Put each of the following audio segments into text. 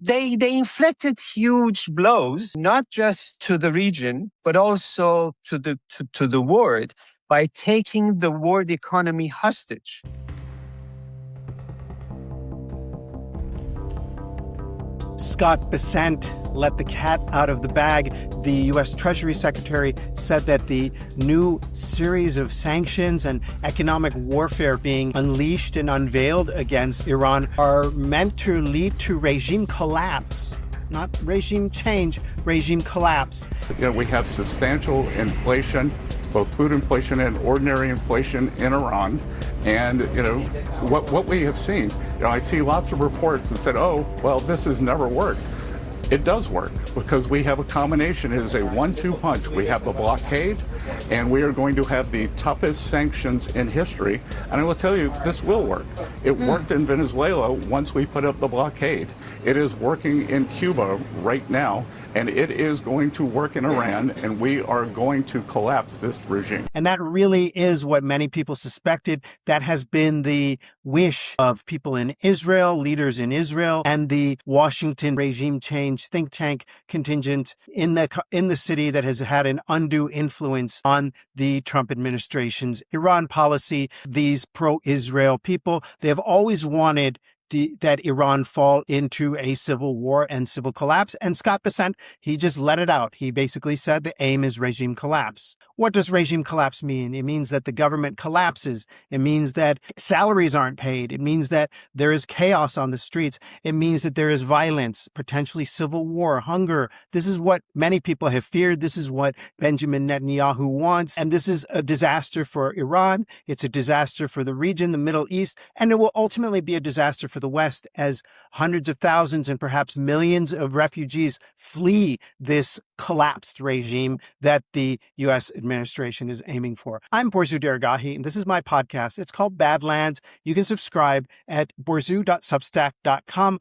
They inflicted huge blows, not just to the region, but also to the world by taking the world economy hostage. Scott Bessent let the cat out of the bag. The U.S. Treasury Secretary said that the new series of sanctions and economic warfare being unleashed and unveiled against Iran are meant to lead to regime collapse. Not regime change, regime collapse. We have substantial inflation, both food inflation and ordinary inflation in Iran. And, what we have seen, I see lots of reports that said, oh, well, this has never worked. It does work because we have a combination. It is a 1-2 punch. We have the blockade, and we are going to have the toughest sanctions in history. And I will tell you, this will work. It worked in Venezuela once we put up the blockade. It is working in Cuba right now, and it is going to work in Iran, and we are going to collapse this regime. And that really is what many people suspected. That has been the wish of people in Israel, leaders in Israel, and the Washington regime change think tank contingent in the city that has had an undue influence on the Trump administration's Iran policy. These pro-Israel people, they have always wanted that Iran fall into a civil war and civil collapse. And Scott Bessent, he just let it out. He basically said the aim is regime collapse. What does regime collapse mean? It means that the government collapses. It means that salaries aren't paid. It means that there is chaos on the streets. It means that there is violence, potentially civil war, hunger. This is what many people have feared. This is what Benjamin Netanyahu wants. And this is a disaster for Iran. It's a disaster for the region, the Middle East, and it will ultimately be a disaster for the West as hundreds of thousands and perhaps millions of refugees flee this collapsed regime that the U.S. administration is aiming for. I'm Borzu Deragahi, and this is my podcast. It's called Badlands. You can subscribe at borzu.substack.com.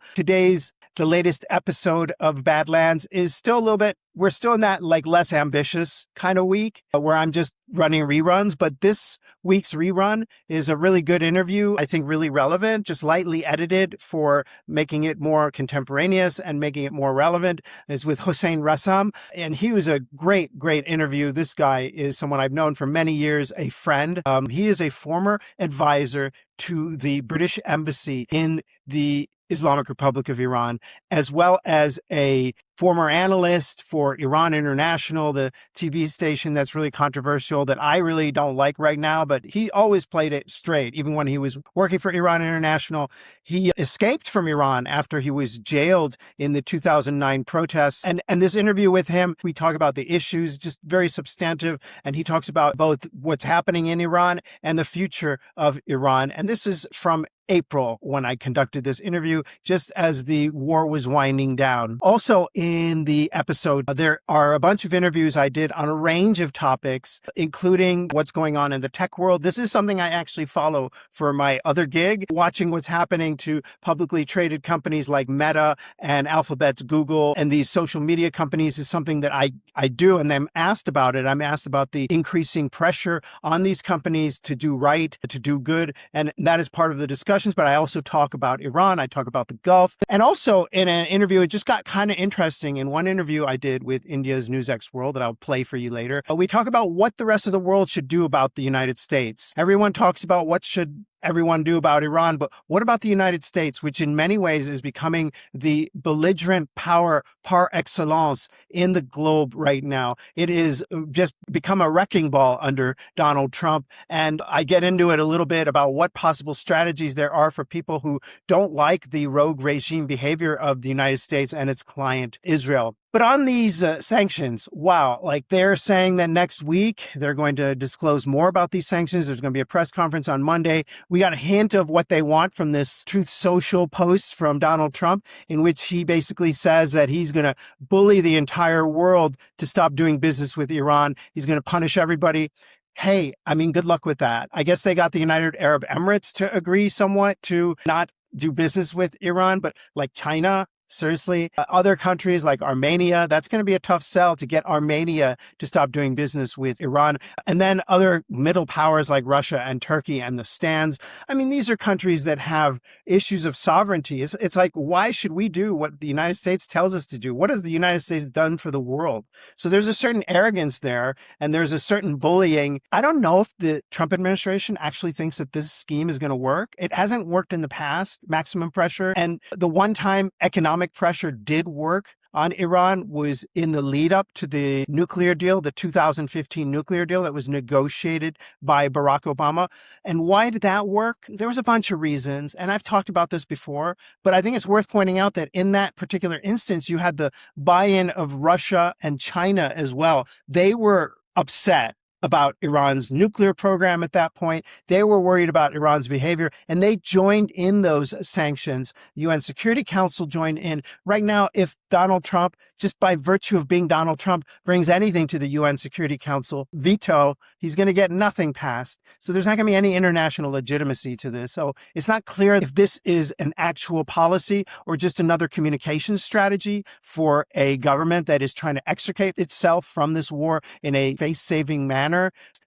The latest episode of Badlands is still a little bit, we're still in that less ambitious kind of week where I'm just running reruns. But this week's rerun is a really good interview. I think really relevant, just lightly edited for making it more contemporaneous and making it more relevant. It's with Hossein Rassam. And he was a great interview. This guy is someone I've known for many years, a friend. He is a former advisor to the British Embassy in the Islamic Republic of Iran, as well as a former analyst for Iran International, the TV station that's really controversial that I really don't like right now, but he always played it straight. Even when he was working for Iran International, he escaped from Iran after he was jailed in the 2009 protests. And this interview with him, we talk about the issues, just very substantive. And he talks about both what's happening in Iran and the future of Iran. And this is from April when I conducted this interview, just as the war was winding down. Also in the episode, there are a bunch of interviews I did on a range of topics, including what's going on in the tech world. This is something I actually follow for my other gig. Watching what's happening to publicly traded companies like Meta and Alphabet's Google and these social media companies is something that I do, and I'm asked about it. I'm asked about the increasing pressure on these companies to do right, to do good, and that is part of the discussion. But I also talk about Iran, I talk about the Gulf, and also in an interview, it just got kind of interesting. In one interview I did with India's NewsX World that I'll play for you later, we talk about what the rest of the world should do about the United States. Everyone talks about what should everyone do about Iran, but what about the United States, which in many ways is becoming the belligerent power par excellence in the globe right now? It is just become a wrecking ball under Donald Trump. And I get into it a little bit about what possible strategies there are for people who don't like the rogue regime behavior of the United States and its client, Israel. But on these sanctions, wow, they're saying that next week they're going to disclose more about these sanctions. There's going to be a press conference on Monday. We got a hint of what they want from this Truth Social post from Donald Trump, in which he basically says that he's going to bully the entire world to stop doing business with Iran. He's going to punish everybody. Hey, good luck with that. I guess they got the United Arab Emirates to agree somewhat to not do business with Iran, but China Seriously, other countries like Armenia, that's going to be a tough sell to get Armenia to stop doing business with Iran. And then other middle powers like Russia and Turkey and the stands. I mean, these are countries that have issues of sovereignty. It's like, why should we do what the United States tells us to do? What has the United States done for the world? So there's a certain arrogance there, and there's a certain bullying. I don't know if the Trump administration actually thinks that this scheme is going to work. It hasn't worked in the past, maximum pressure. And the one-time economic pressure did work on Iran was in the lead up to the nuclear deal, the 2015 nuclear deal that was negotiated by Barack Obama. And why did that work? There was a bunch of reasons. And I've talked about this before, but I think it's worth pointing out that in that particular instance, you had the buy-in of Russia and China as well. They were upset about Iran's nuclear program at that point. They were worried about Iran's behavior, and they joined in those sanctions. UN Security Council joined in. Right now, if Donald Trump, just by virtue of being Donald Trump, brings anything to the UN Security Council veto, he's going to get nothing passed. So there's not going to be any international legitimacy to this. So it's not clear if this is an actual policy or just another communication strategy for a government that is trying to extricate itself from this war in a face-saving manner.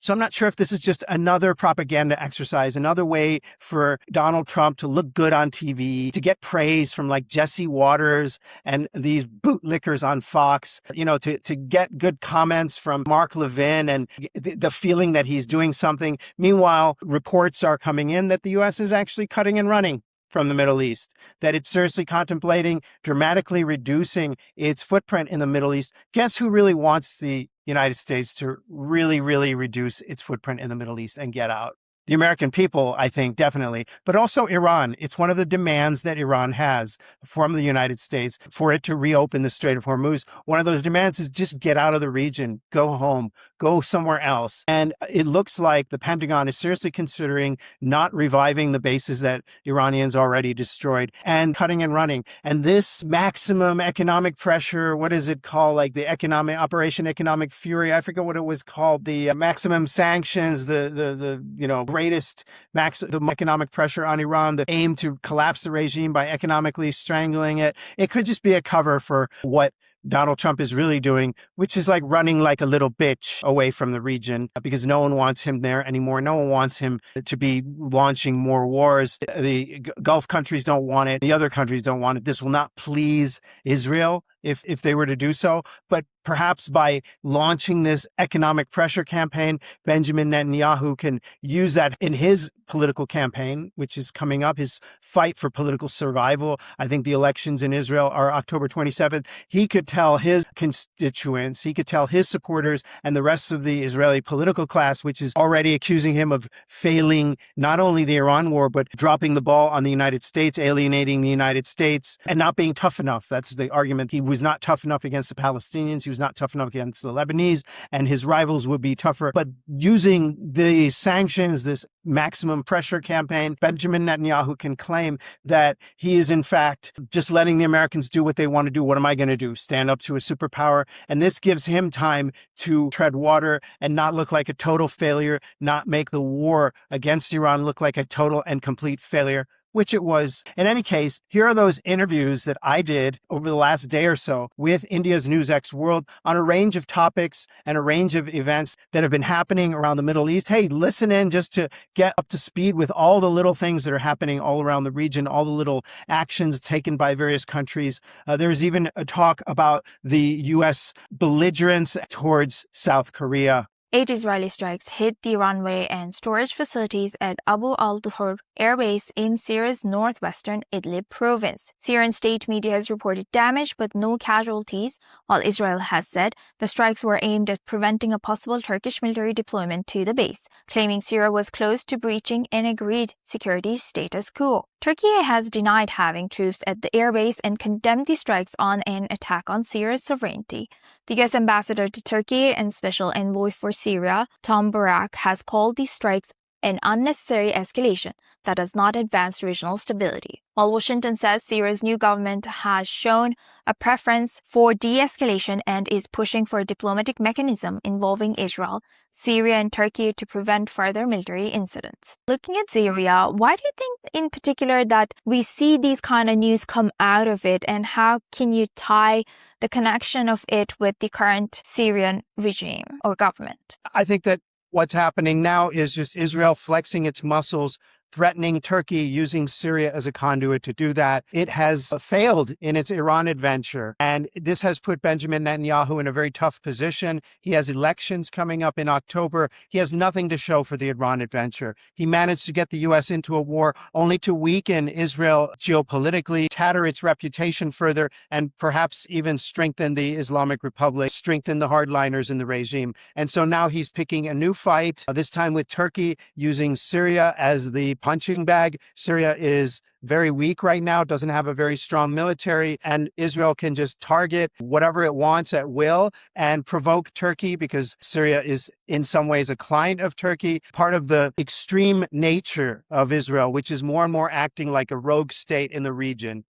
So I'm not sure if this is just another propaganda exercise, another way for Donald Trump to look good on TV, to get praise from like Jesse Waters and these bootlickers on Fox, to get good comments from Mark Levin and the feeling that he's doing something. Meanwhile, reports are coming in that the U.S. is actually cutting and running from the Middle East, that it's seriously contemplating dramatically reducing its footprint in the Middle East. Guess who really wants the United States to really, really reduce its footprint in the Middle East and get out? The American people, I think, definitely, but also Iran. It's one of the demands that Iran has from the United States for it to reopen the Strait of Hormuz. One of those demands is just get out of the region, go home, go somewhere else. And it looks like the Pentagon is seriously considering not reviving the bases that Iranians already destroyed and cutting and running. And this maximum economic pressure, what is it called? Like the Operation Economic Fury. I forget what it was called. The maximum sanctions, the greatest the economic pressure on Iran, the aim to collapse the regime by economically strangling it. It could just be a cover for what Donald Trump is really doing, which is like running like a little bitch away from the region because no one wants him there anymore. No one wants him to be launching more wars. The Gulf countries don't want it. The other countries don't want it. This will not please Israel if they were to do so. But perhaps by launching this economic pressure campaign, Benjamin Netanyahu can use that in his political campaign, which is coming up, his fight for political survival. I think the elections in Israel are October 27th. He could tell his constituents, he could tell his supporters and the rest of the Israeli political class, which is already accusing him of failing not only the Iran war, but dropping the ball on the United States, alienating the United States, and not being tough enough. That's the argument. He was not tough enough against the Palestinians. He was not tough enough against the Lebanese, and his rivals would be tougher. But using the sanctions, this maximum pressure campaign, Benjamin Netanyahu can claim that he is in fact just letting the Americans do what they want to do. What am I going to do? Stand up to a superpower? And this gives him time to tread water and not look like a total failure, not make the war against Iran look like a total and complete failure, which it was. In any case, here are those interviews that I did over the last day or so with India's NewsX World on a range of topics and a range of events that have been happening around the Middle East. Hey, listen in just to get up to speed with all the little things that are happening all around the region, all the little actions taken by various countries. There's even a talk about the U.S. belligerence towards South Korea. 8 Israeli strikes hit the runway and storage facilities at Abu al-Duhur Air Base in Syria's northwestern Idlib province. Syrian state media has reported damage but no casualties, while Israel has said the strikes were aimed at preventing a possible Turkish military deployment to the base, claiming Syria was close to breaching an agreed security status quo. Turkey has denied having troops at the airbase and condemned the strikes on an attack on Syria's sovereignty. The U.S. ambassador to Turkey and special envoy for Syria, Tom Barak, has called these strikes an unnecessary escalation that does not advance regional stability. While Washington says Syria's new government has shown a preference for de-escalation and is pushing for a diplomatic mechanism involving Israel, Syria, and Turkey to prevent further military incidents. Looking at Syria, why do you think in particular that we see these kind of news come out of it, and how can you tie the connection of it with the current Syrian regime or government? I think that what's happening now is just Israel flexing its muscles, threatening Turkey, using Syria as a conduit to do that. It has failed in its Iran adventure, and this has put Benjamin Netanyahu in a very tough position. He has elections coming up in October. He has nothing to show for the Iran adventure. He managed to get the U.S. into a war only to weaken Israel geopolitically, tatter its reputation further, and perhaps even strengthen the Islamic Republic, strengthen the hardliners in the regime. And so now he's picking a new fight, this time with Turkey, using Syria as the punching bag. Syria is very weak right now, doesn't have a very strong military, and Israel can just target whatever it wants at will and provoke Turkey, because Syria is in some ways a client of Turkey, part of the extreme nature of Israel, which is more and more acting like a rogue state in the region.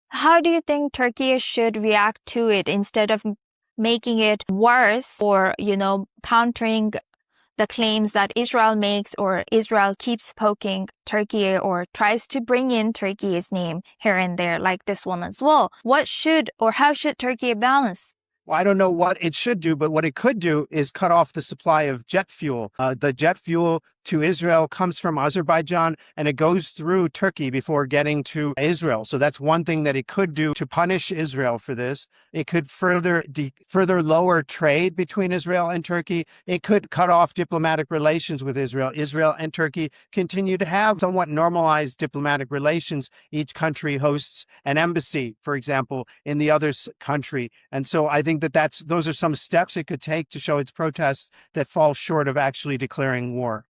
How do you think Turkey should react to it instead of making it worse or, countering the claims that Israel makes, or Israel keeps poking Turkey or tries to bring in Turkey's name here and there, like this one as well? What should or how should Turkey balance? Well, I don't know what it should do, but what it could do is cut off the supply of jet fuel. The jet fuel to Israel comes from Azerbaijan, and it goes through Turkey before getting to Israel. So that's one thing that it could do to punish Israel for this. It could further lower trade between Israel and Turkey. It could cut off diplomatic relations with Israel. Israel and Turkey continue to have somewhat normalized diplomatic relations. Each country hosts an embassy, for example, in the other country. And so I think that those are some steps it could take to show its protests that fall short of actually declaring war.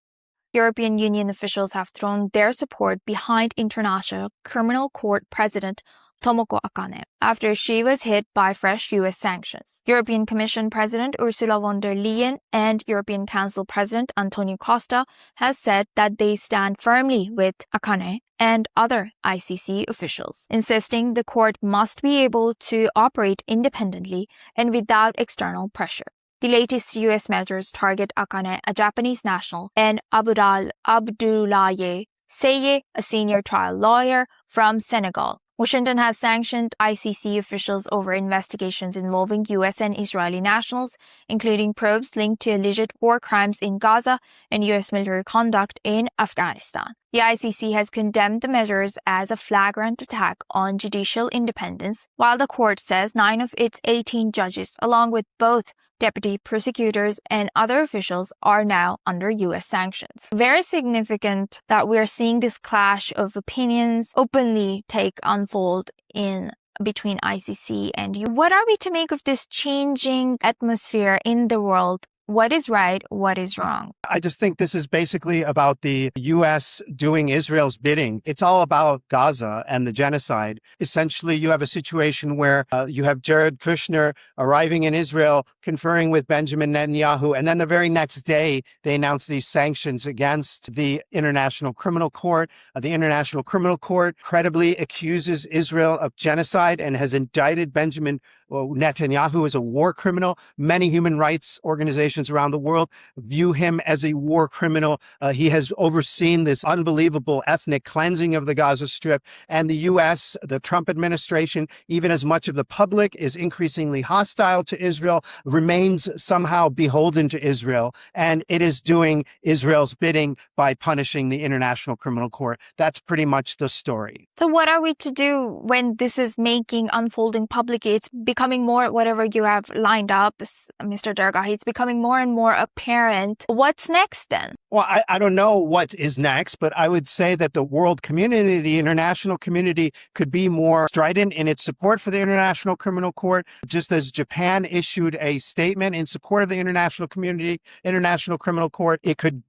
European Union officials have thrown their support behind International Criminal Court President Tomoko Akane after she was hit by fresh U.S. sanctions. European Commission President Ursula von der Leyen and European Council President Antonio Costa has said that they stand firmly with Akane and other ICC officials, insisting the court must be able to operate independently and without external pressure. The latest U.S. measures target Akane, a Japanese national, and Abdoulaye Seye, a senior trial lawyer from Senegal. Washington has sanctioned ICC officials over investigations involving U.S. and Israeli nationals, including probes linked to alleged war crimes in Gaza and U.S. military conduct in Afghanistan. The ICC has condemned the measures as a flagrant attack on judicial independence, while the court says 9 of its 18 judges, along with both deputy prosecutors and other officials, are now under U.S. sanctions. Very significant that we're seeing this clash of opinions openly unfold in between ICC and you. What are we to make of this changing atmosphere in the world? What is right? What is wrong? I just think this is basically about the U.S. doing Israel's bidding. It's all about Gaza and the genocide. Essentially, you have a situation where you have Jared Kushner arriving in Israel, conferring with Benjamin Netanyahu, and then the very next day, they announce these sanctions against the International Criminal Court. The International Criminal Court credibly accuses Israel of genocide and has indicted Benjamin Netanyahu as a war criminal. Many human rights organizations around the world view him as a war criminal. He has overseen this unbelievable ethnic cleansing of the Gaza Strip. And the U.S., the Trump administration, even as much of the public is increasingly hostile to Israel, remains somehow beholden to Israel. And it is doing Israel's bidding by punishing the International Criminal Court. That's pretty much the story. So what are we to do when this is unfolding publicly? It's becoming more, whatever you have lined up, Mr. Dargahi, it's becoming more and more apparent. What's next then? Well, I don't know what is next, but I would say that the world community, the international community, could be more strident in its support for the International Criminal Court. Just as Japan issued a statement in support of the international criminal court, it could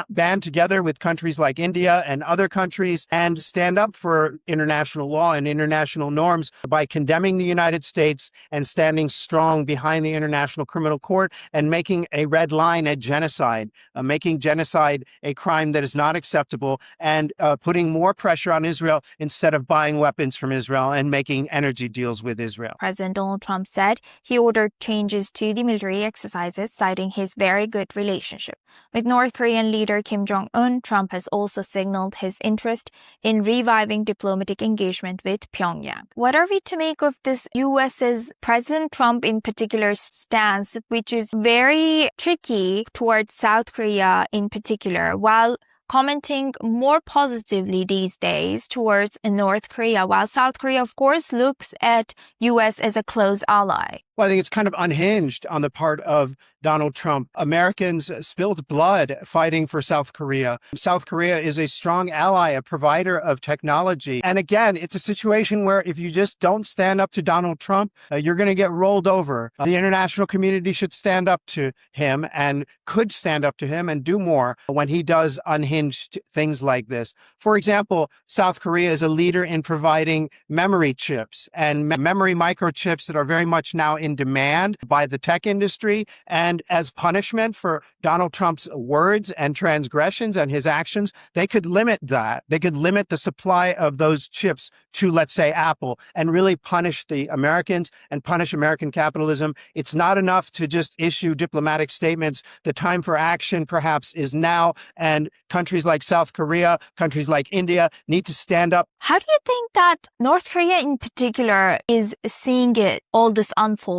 band together with countries like India and other countries and stand up for international law and international norms by condemning the United States and standing strong behind the International Criminal Court and making drawing a red line at genocide, making genocide a crime that is not acceptable, and putting more pressure on Israel instead of buying weapons from Israel and making energy deals with Israel. President Donald Trump said he ordered changes to the military exercises, citing his very good relationship with North Korean leader Kim Jong-un. Trump has also signaled his interest in reviving diplomatic engagement with Pyongyang. What are we to make of this US's President Trump in particular stance, which is very tricky towards South Korea in particular, while commenting more positively these days towards North Korea, while South Korea, of course, looks at US as a close ally? Well, I think it's kind of unhinged on the part of Donald Trump. Americans spilled blood fighting for South Korea. South Korea is a strong ally, a provider of technology. And again, it's a situation where if you just don't stand up to Donald Trump, you're going to get rolled over. The international community should stand up to him and could stand up to him and do more when he does unhinged things like this. For example, South Korea is a leader in providing memory chips and memory microchips that are very much now in demand by the tech industry. And as punishment for Donald Trump's words and transgressions and his actions, they could limit that. They could limit the supply of those chips to, let's say, Apple, and really punish the Americans and punish American capitalism. It's not enough to just issue diplomatic statements. The time for action perhaps is now, and countries like South Korea, countries like India need to stand up. How do you think that North Korea in particular is seeing all this unfold?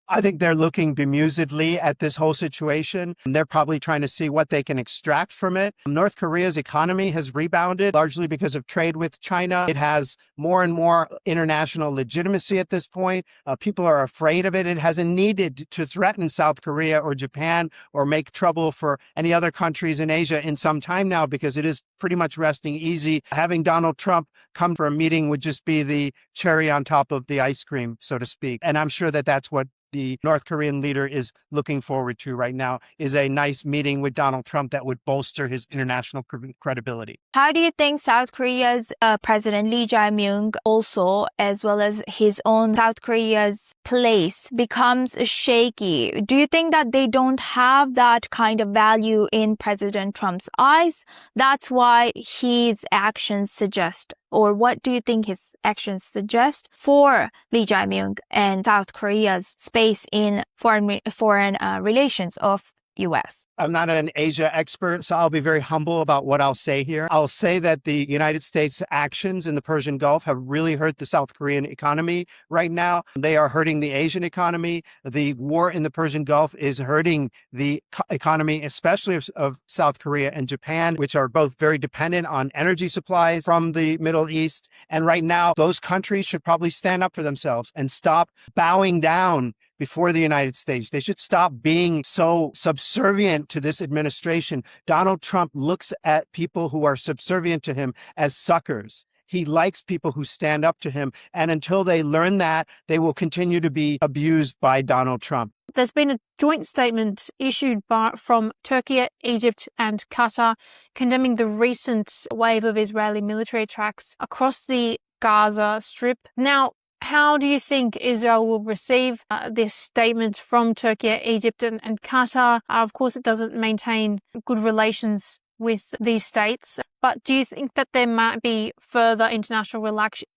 I think they're looking bemusedly at this whole situation. They're probably trying to see what they can extract from it. North Korea's economy has rebounded largely because of trade with China. It has more and more international legitimacy at this point. People are afraid of it. It hasn't needed to threaten South Korea or Japan or make trouble for any other countries in Asia in some time now, because it is pretty much resting easy. Having Donald Trump come for a meeting would just be the cherry on top of the ice cream, so to speak. And I'm sure that that's what the North Korean leader is looking forward to right now, is a nice meeting with Donald Trump that would bolster his international credibility. How do you think South Korea's President Lee Jae-myung also, as well as his own South Korea's place, becomes shaky? Do you think that they don't have that kind of value in President Trump's eyes? That's why his actions suggest, or what do you think his actions suggest for Lee Jae-myung and South Korea's space in foreign relations of U.S.? I'm not an Asia expert, so I'll be very humble about what I'll say here. I'll say that the United States' actions in the Persian Gulf have really hurt the South Korean economy right now. They are hurting the Asian economy. The war in the Persian Gulf is hurting the economy, especially of South Korea and Japan, which are both very dependent on energy supplies from the Middle East. And right now, those countries should probably stand up for themselves and stop bowing down before the United States. They should stop being so subservient to this administration. Donald Trump looks at people who are subservient to him as suckers. He likes people who stand up to him. And until they learn that, they will continue to be abused by Donald Trump. There's been a joint statement issued from Turkey, Egypt, and Qatar condemning the recent wave of Israeli military attacks across the Gaza Strip. Now, how do you think Israel will receive this statement from Turkey, Egypt, and Qatar? Of course, it doesn't maintain good relations with these states, but do you think that there might be further international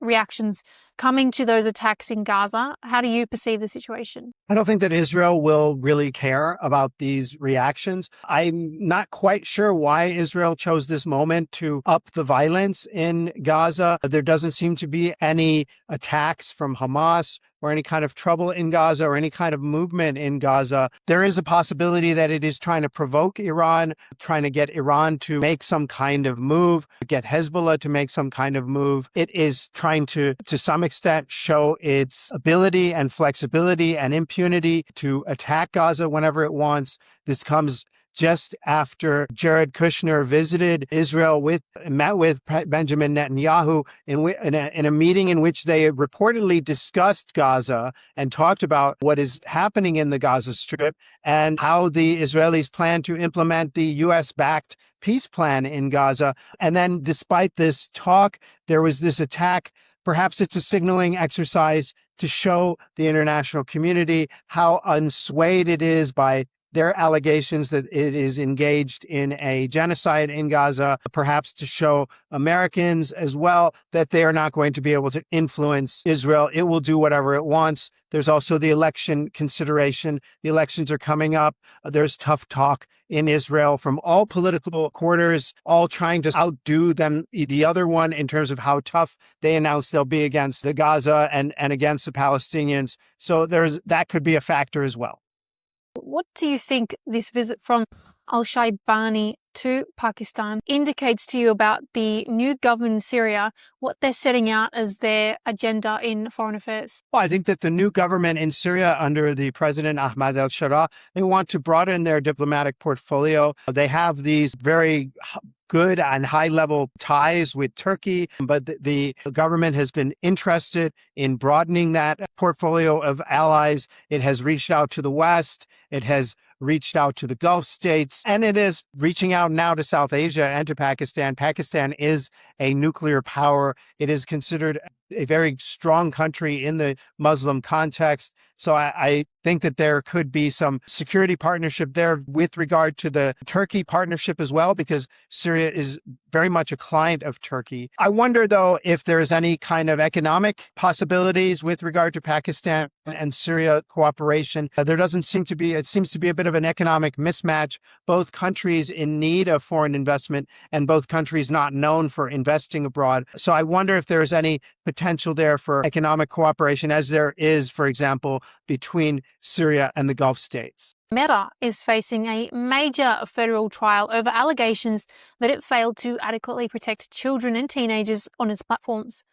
reactions coming to those attacks in Gaza? How do you perceive the situation? I don't think that Israel will really care about these reactions. I'm not quite sure why Israel chose this moment to up the violence in Gaza. There doesn't seem to be any attacks from Hamas or any kind of trouble in Gaza or any kind of movement in Gaza. There is a possibility that it is trying to provoke Iran, trying to get Iran to make some kind of move, get Hezbollah to make some kind of move. It is trying to some extent, show its ability and flexibility and impunity to attack Gaza whenever it wants. This comes just after Jared Kushner visited Israel met with Benjamin Netanyahu in a meeting in which they reportedly discussed Gaza and talked about what is happening in the Gaza Strip and how the Israelis plan to implement the U.S.-backed peace plan in Gaza. And then despite this talk, there was this attack. Perhaps it's a signaling exercise to show the international community how unswayed it is by their allegations that it is engaged in a genocide in Gaza, perhaps to show Americans as well that they are not going to be able to influence Israel. It will do whatever it wants. There's also the election consideration. The elections are coming up. There's tough talk in Israel from all political quarters, all trying to outdo them, the other one, in terms of how tough they announce they'll be against the Gaza and against the Palestinians. So that could be a factor as well. What do you think this visit from al-Shaibani to Pakistan indicates to you about the new government in Syria, what they're setting out as their agenda in foreign affairs? Well, I think that the new government in Syria under the President Ahmad al-Shara, they want to broaden their diplomatic portfolio. They have these very good and high-level ties with Turkey, but the government has been interested in broadening that portfolio of allies. It has reached out to the West. It has reached out to the Gulf states, and it is reaching out now to South Asia and to Pakistan. Pakistan is a nuclear power. It is considered a very strong country in the Muslim context. So I think that there could be some security partnership there with regard to the Turkey partnership as well, because Syria is very much a client of Turkey. I wonder, though, if there's any kind of economic possibilities with regard to Pakistan and Syria cooperation. There doesn't seem to be, it seems to be a bit of an economic mismatch. Both countries in need of foreign investment and both countries not known for investing abroad. So I wonder if there's any potential there for economic cooperation, as there is, for example, between Syria and the Gulf states. Meta is facing a major federal trial over allegations that it failed to adequately protect children and teenagers on its platforms.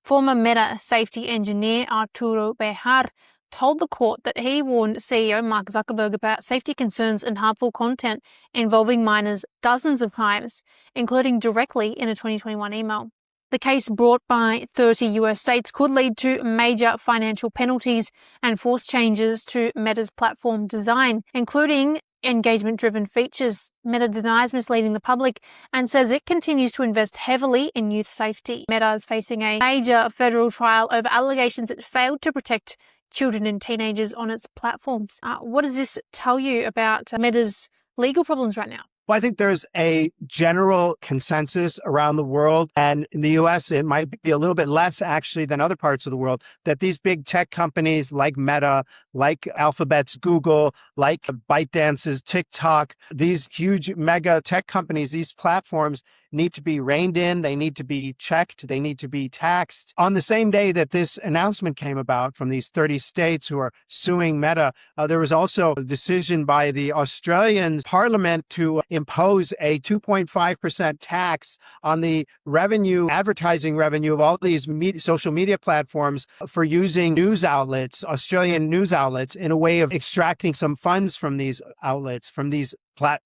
Former Meta safety engineer Arturo Bejar told the court that he warned CEO Mark Zuckerberg about safety concerns and harmful content involving minors dozens of times, including directly in a 2021 email. The case brought by 30 US states could lead to major financial penalties and force changes to Meta's platform design, including engagement-driven features. Meta denies misleading the public and says it continues to invest heavily in youth safety. Meta is facing a major federal trial over allegations it failed to protect children and teenagers on its platforms. What does this tell you about Meta's legal problems right now? Well, I think there's a general consensus around the world, and in the US, it might be a little bit less actually than other parts of the world, that these big tech companies like Meta, like Alphabet's Google, like ByteDance's TikTok, these huge mega tech companies, these platforms need to be reined in, they need to be checked, they need to be taxed. On the same day that this announcement came about from these 30 states who are suing Meta, there was also a decision by the Australian Parliament to impose a 2.5% tax on the revenue, advertising revenue of all these social media platforms for using news outlets, Australian news outlets, in a way of extracting some funds from these outlets, from these platforms.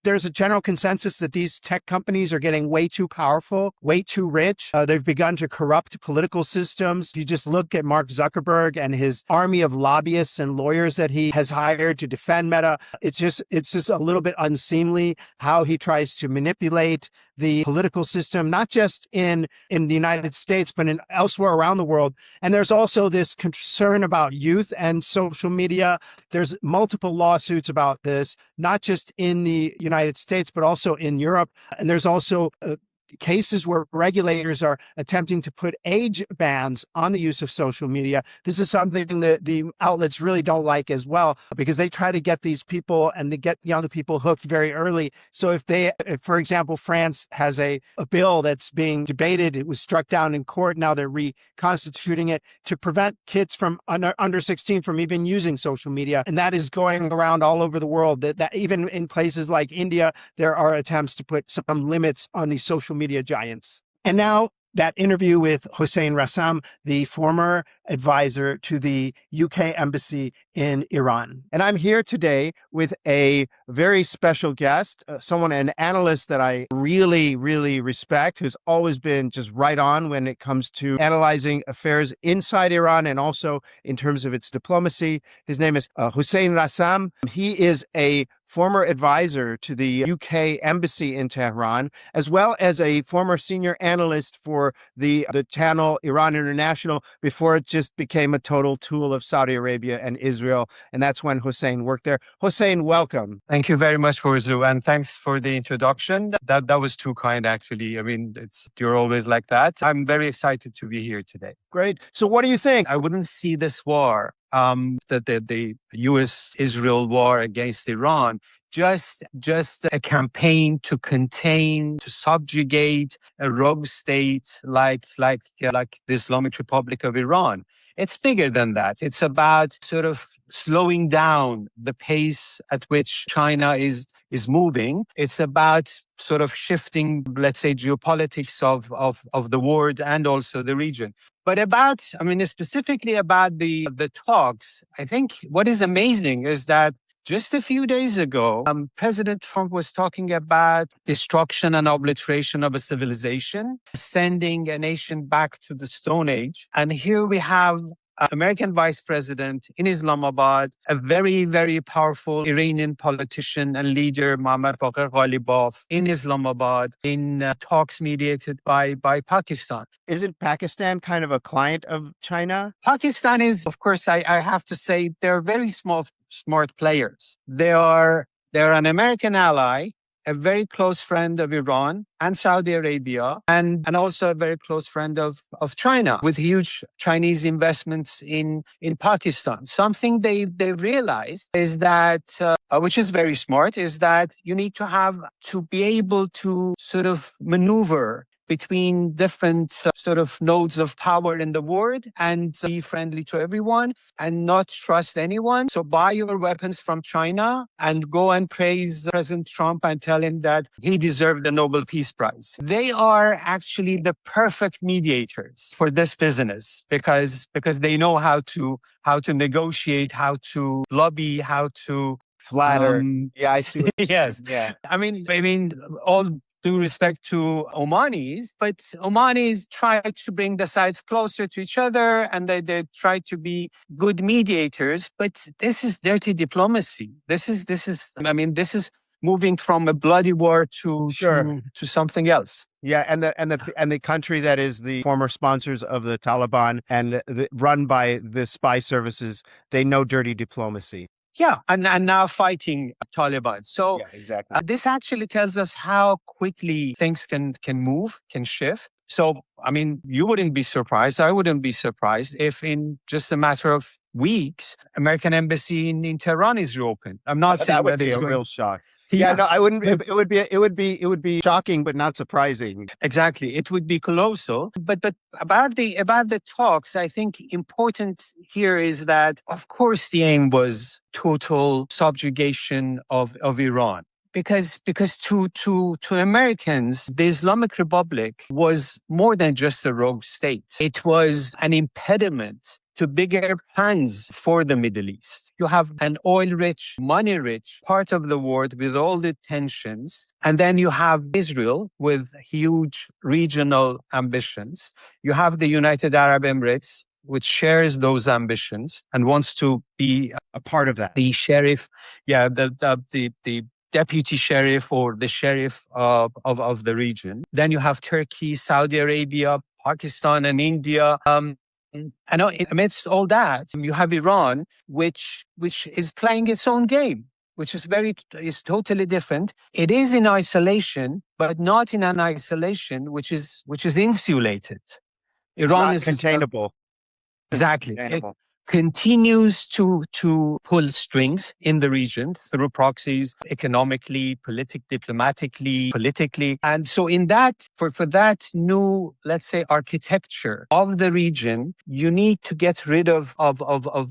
There's a general consensus that these tech companies are getting way too powerful, way too rich. They've begun to corrupt political systems. You just look at Mark Zuckerberg and his army of lobbyists and lawyers that he has hired to defend Meta. It's just a little bit unseemly how he tries to manipulate the political system, not just in the United States, but elsewhere around the world. And there's also this concern about youth and social media. There's multiple lawsuits about this, not just in the United States, but also in Europe. And there's also cases where regulators are attempting to put age bans on the use of social media. This is something that the outlets really don't like as well, because they try to get these people and they get young people hooked very early. So if for example, France has a bill that's being debated, it was struck down in court, now they're reconstituting it to prevent kids from under 16 from even using social media. And that is going around all over the world, that even in places like India, there are attempts to put some limits on these social media giants. And now that interview with Hossein Rassam, the former advisor to the UK embassy in Iran. And I'm here today with a very special guest, an analyst that I really, really respect, who's always been just right on when it comes to analyzing affairs inside Iran and also in terms of its diplomacy. His name is Hossein Rassam. He is a former advisor to the UK embassy in Tehran, as well as a former senior analyst for the channel Iran International before it just became a total tool of Saudi Arabia and Israel. And that's when Hossein worked there. Hossein, welcome. Thank you very much, Zu, and thanks for the introduction. That was too kind, actually. I mean, you're always like that. I'm very excited to be here today. Great. So what do you think? I wouldn't see this war, the U.S.-Israel war against Iran, just a campaign to contain, to subjugate a rogue state like the Islamic Republic of Iran. It's bigger than that. It's about sort of slowing down the pace at which China is moving. It's about sort of shifting, let's say, geopolitics of the world and also the region. But specifically about the talks, I think what is amazing is that just a few days ago, President Trump was talking about destruction and obliteration of a civilization, sending a nation back to the Stone Age. And here we have American vice president in Islamabad, a very, very powerful Iranian politician and leader, Mohammad Baqir Ghalibaf, in Islamabad in talks mediated by Pakistan. Isn't Pakistan kind of a client of China? Pakistan is, of course, I have to say, they're very smart players. They're an American ally, a very close friend of Iran and Saudi Arabia, and also a very close friend of China, with huge Chinese investments in Pakistan. Something they realized is that, which is very smart, is that you need to be able to sort of maneuver between different sort of nodes of power in the world and be friendly to everyone and not trust anyone. So buy your weapons from China and go and praise President Trump and tell him that he deserved the Nobel Peace Prize. They are actually the perfect mediators for this business because they know how to negotiate, how to lobby, how to flatter. Yeah, I see. Yes. Yeah. I mean, all due respect to Omanis, but Omanis try to bring the sides closer to each other and they try to be good mediators. But this is dirty diplomacy. This is moving from a bloody war to something else. Yeah, and the country that is the former sponsors of the Taliban and run by the spy services, they know dirty diplomacy. Yeah, and now fighting Taliban. So yeah, exactly. This actually tells us how quickly things can move, can shift. So, you wouldn't be surprised. I wouldn't be surprised if in just a matter of weeks, American embassy in Tehran is reopened. I'm not saying that would be a real shock. Yeah, no, I wouldn't. It would be shocking, but not surprising. Exactly, it would be colossal. But about the talks, I think important here is that, of course, the aim was total subjugation of Iran. Because to Americans, the Islamic Republic was more than just a rogue state. It was an impediment to bigger plans for the Middle East. You have an oil-rich, money-rich part of the world with all the tensions. And then you have Israel with huge regional ambitions. You have the United Arab Emirates, which shares those ambitions and wants to be a part of that. The sheriff, the deputy sheriff or the sheriff of the region. Then you have Turkey, Saudi Arabia, Pakistan, and India. And amidst all that, you have Iran, which is playing its own game, which is totally different. It is in isolation, but not in an isolation which is insulated. Iran is containable. Exactly. It continues to pull strings in the region through proxies, economically, diplomatically. And so in that, for that new, let's say, architecture of the region, you need to get rid of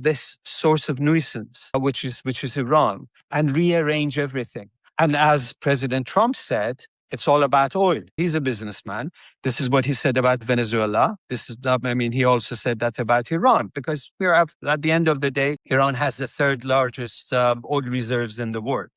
this source of nuisance, which is Iran, and rearrange everything. And as President Trump said, it's all about oil. He's a businessman. This is what he said about Venezuela. He also said that about Iran, because at the end of the day, Iran has the third largest oil reserves in the world.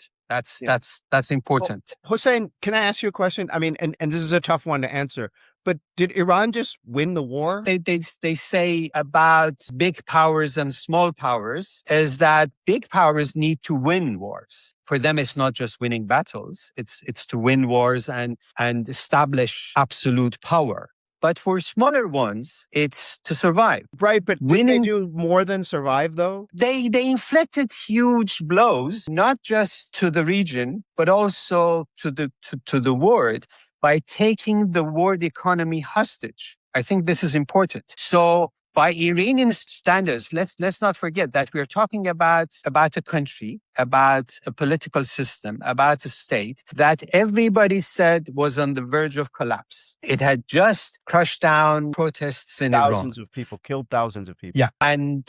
Yeah. That's important. Hossein, can I ask you a question? I mean, and this is a tough one to answer, but did Iran just win the war? They say about big powers and small powers is that big powers need to win wars. For them, it's not just winning battles; it's to win wars and establish absolute power. But for smaller ones, it's to survive. Right, but did they Winning, do more than survive, though? they inflicted huge blows, not just to the region, but also to the world by taking the world economy hostage. I think this is important. So by Iranian standards, let's not forget that we're talking about a country, about a political system, about a state that everybody said was on the verge of collapse. It had just crushed down protests in Iran. Thousands of people, killed thousands of people. Yeah, and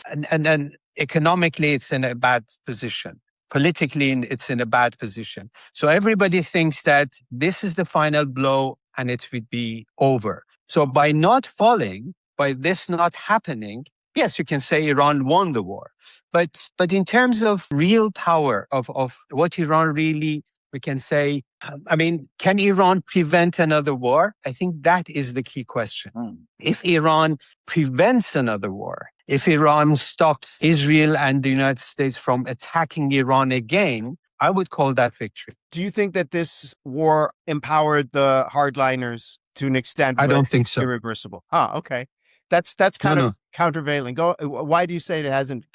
economically, it's in a bad position. Politically, it's in a bad position. So everybody thinks that this is the final blow and it would be over. So by not falling, by this not happening, yes, you can say Iran won the war. But in terms of real power, of what Iran really, we can say, I mean, can Iran prevent another war? I think that is the key question. If Iran prevents another war, if Iran stops Israel and the United States from attacking Iran again, I would call that victory. Do you think that this war empowered the hardliners to an extent I where don't think it's so. irreversible? Okay. That's kind of countervailing. Why do you say it hasn't?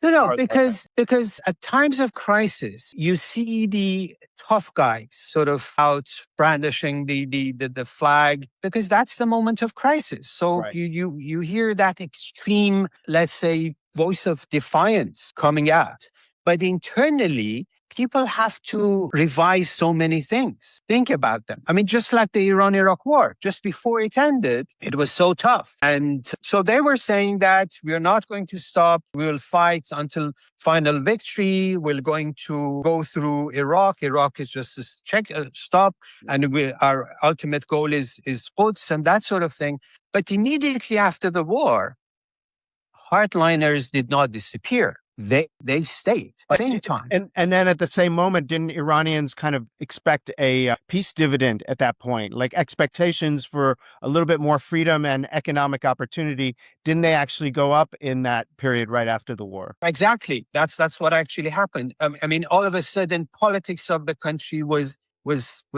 Because at times of crisis, you see the tough guys sort of out brandishing the flag, because that's the moment of crisis. So Right. you hear that extreme, let's say, voice of defiance coming out, but internally, people have to revise so many things. Think about them. I mean, just like the Iran-Iraq war, just before it ended, it was so tough. And so they were saying that we're not going to stop. We will fight until final victory. We're going to go through Iraq. Iraq is just a stop. And our ultimate goal is Quds and that sort of thing. But immediately after the war, hardliners did not disappear. They stayed at the same time. And then at the same moment, didn't Iranians kind of expect a peace dividend at that point? Like expectations for a little bit more freedom and economic opportunity, didn't they actually go up in that period right after the war? Exactly. That's what actually happened. I mean, all of a sudden, politics of the country was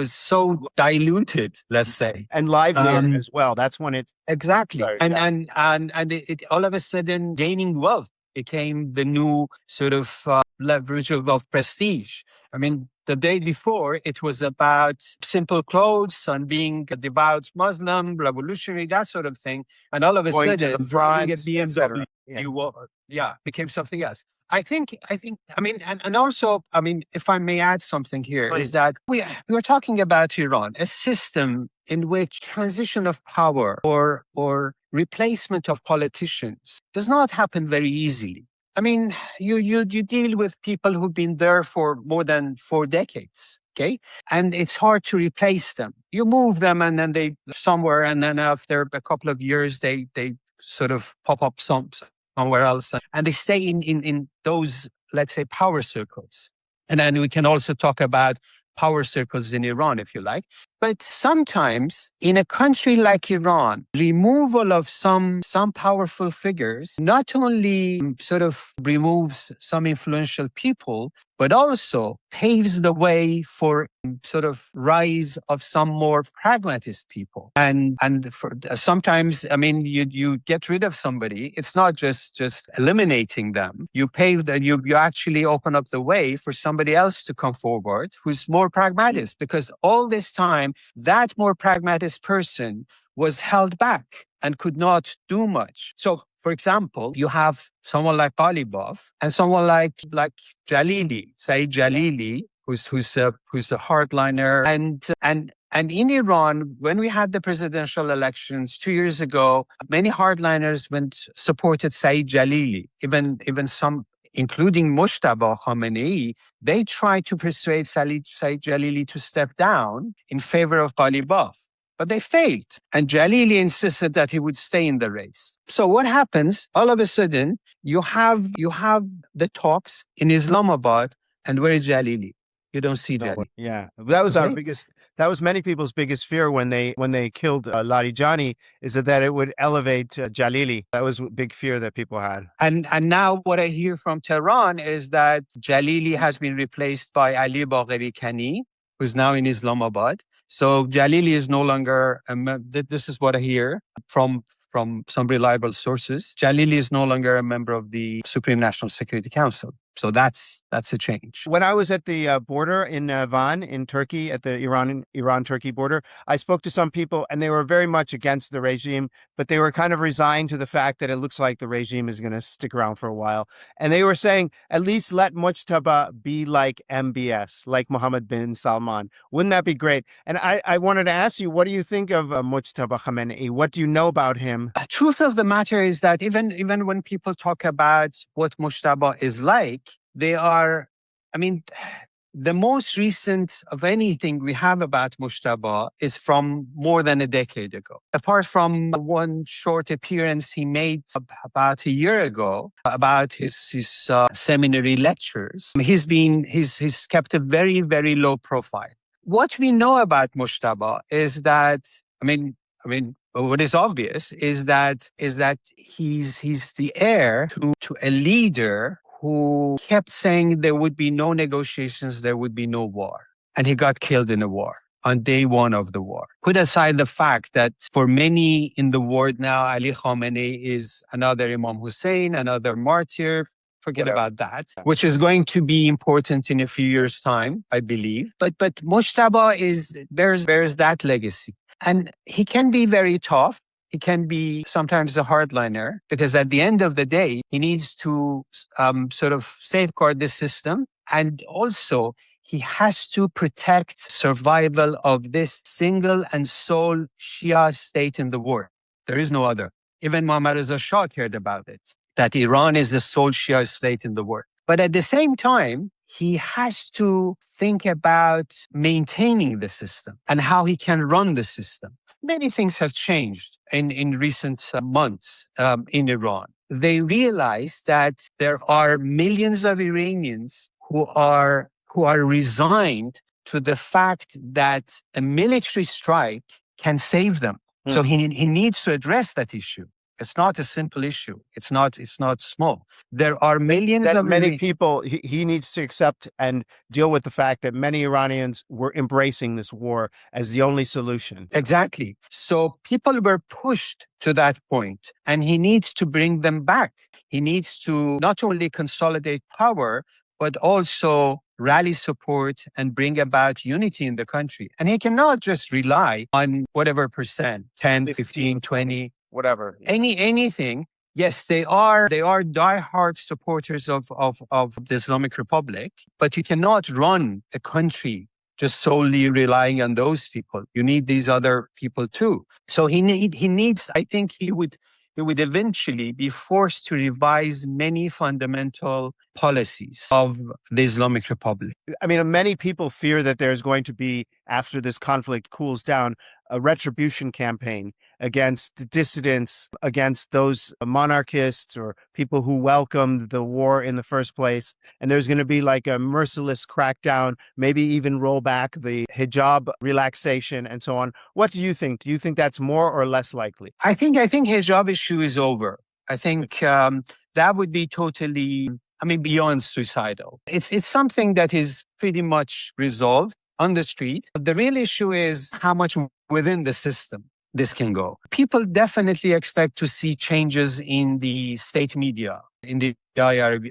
so diluted, let's say, and livelier as well. That's when it exactly, and it all of a sudden gaining wealth became the new sort of leverage of prestige. I mean, the day before, it was about simple clothes and being a devout Muslim, revolutionary, that sort of thing. And all of a sudden, to the front, BMW, became something else. I mean, and also, I mean, if I may add something here, is that we are talking about Iran, a system in which transition of power or replacement of politicians does not happen very easily. I mean, you deal with people who've been there for more than 4 decades. Okay. And it's hard to replace them. You move them and then they somewhere, and then after a couple of years, they sort of pop up somewhere else, and they stay in those, let's say, power circles. And then we can also talk about power circles in Iran, if you like. But sometimes in a country like Iran, removal of some powerful figures not only sort of removes some influential people, but also paves the way for sort of rise of some more pragmatist people. And for sometimes, I mean, you get rid of somebody. It's not just eliminating them. You actually open up the way for somebody else to come forward who's more pragmatist, because all this time, that more pragmatist person was held back and could not do much. So, for example, you have someone like Ghalibaf and someone like Jalili, Saeed Jalili, who's a hardliner, and in Iran, when we had the presidential elections 2 years ago, many hardliners supported Saeed Jalili, even some, including Mojtaba Khamenei. They tried to persuade Saeed Jalili to step down in favor of Ghalibaf, but they failed. And Jalili insisted that he would stay in the race. So what happens? All of a sudden, you have the talks in Islamabad, and where is Jalili? You don't see No, Jalili. yeah, that was our Okay. biggest. That was many people's biggest fear when they killed Larijani, is that it would elevate Jalili. That was a big fear that people had. And now what I hear from Tehran is that Jalili has been replaced by Ali Bagheri Kani, who's now in Islamabad. So Jalili is no longer, this is what I hear from some reliable sources. Jalili is no longer a member of the Supreme National Security Council. So that's a change. When I was at the border in Van in Turkey, at the Iran-Turkey border, I spoke to some people and they were very much against the regime, but they were kind of resigned to the fact that it looks like the regime is going to stick around for a while. And they were saying, at least let Mujtaba be like MBS, like Mohammed bin Salman. Wouldn't that be great? And I wanted to ask you, what do you think of Mujtaba Khamenei? What do you know about him? The truth of the matter is that even when people talk about what Mujtaba is like, they are, I mean, the most recent of anything we have about Mujtaba is from more than a decade ago. Apart from one short appearance he made about a year ago about his seminary lectures, he's kept a very, very low profile. What we know about Mujtaba is that, I mean, what is obvious is that he's the heir to a leader who kept saying there would be no negotiations, there would be no war. And he got killed in a war on day one of the war. Put aside the fact that for many in the world now, Ali Khamenei is another Imam Hussein, another martyr. Forget about that, which is going to be important in a few years' time, I believe. But Mujtaba bears that legacy. And he can be very tough. He can be sometimes a hardliner because at the end of the day, he needs to sort of safeguard the system. And also, he has to protect survival of this single and sole Shia state in the world. There is no other. Even Mohammad Reza Shah cared about it, that Iran is the sole Shia state in the world. But at the same time, he has to think about maintaining the system and how he can run the system. Many things have changed in recent months in Iran. They realize that there are millions of Iranians who are resigned to the fact that a military strike can save them. So he needs to address that issue. It's not a simple issue. It's not small. There are millions that of many people. He needs to accept and deal with the fact that many Iranians were embracing this war as the only solution. Exactly. So people were pushed to that point, and he needs to bring them back. He needs to not only consolidate power, but also rally support and bring about unity in the country. And he cannot just rely on whatever percent, 10, 15, 20, whatever. Anything. Yes, they are diehard supporters of the Islamic Republic, but you cannot run a country just solely relying on those people. You need these other people too. So he needs, I think he would eventually be forced to revise many fundamental policies of the Islamic Republic. I mean, many people fear that there's going to be, after this conflict cools down, a retribution campaign against dissidents, against those monarchists or people who welcomed the war in the first place. And there's going to be like a merciless crackdown, maybe even roll back the hijab relaxation and so on. What do you think? Do you think that's more or less likely? I think hijab issue is over. I think that would be totally, beyond suicidal. It's something that is pretty much resolved on the street. The real issue is how much within the system this can go. People definitely expect to see changes in the state media, in the IRB.